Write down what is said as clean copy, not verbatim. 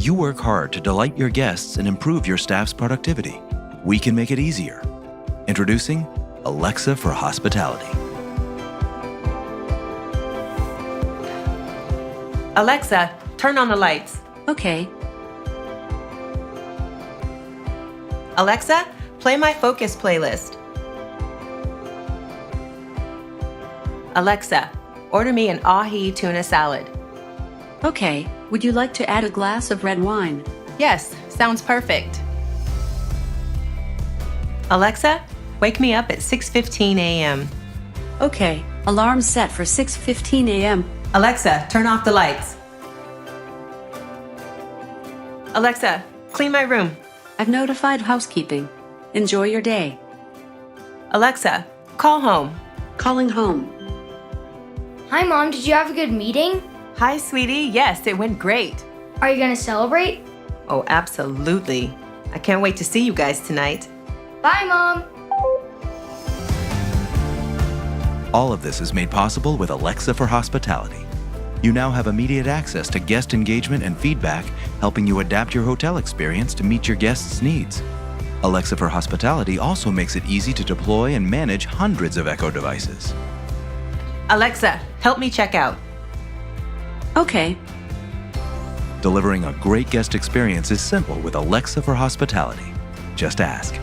You work hard to delight your guests and improve your staff's productivity. We can make it easier. Introducing Alexa for Hospitality. Alexa, turn on the lights. Okay. Alexa, play my Focus playlist. Alexa, order me an ahi tuna salad. Okay. Would you like to add a glass of red wine? Yes, sounds perfect. Alexa, wake me up at 6:15 a.m. Okay. Alarm set for 6:15 a.m. Alexa, turn off the lights. Alexa, clean my room. I've notified housekeeping. Enjoy your day. Alexa, call home. Calling home. Hi, Mom. Did you have a good meeting? Hi, sweetie. Yes, it went great. Are you going to celebrate? Oh, absolutely. I can't wait to see you guys tonight. Bye, Mom. All of this is made possible with Alexa for Hospitality. You now have immediate access to guest engagement and feedback, helping you adapt your hotel experience to meet your guests' needs. Alexa for Hospitality also makes it easy to deploy and manage hundreds of Echo devices. Alexa, help me check out. Okay. Delivering a great guest experience is simple with Alexa for Hospitality. Just ask.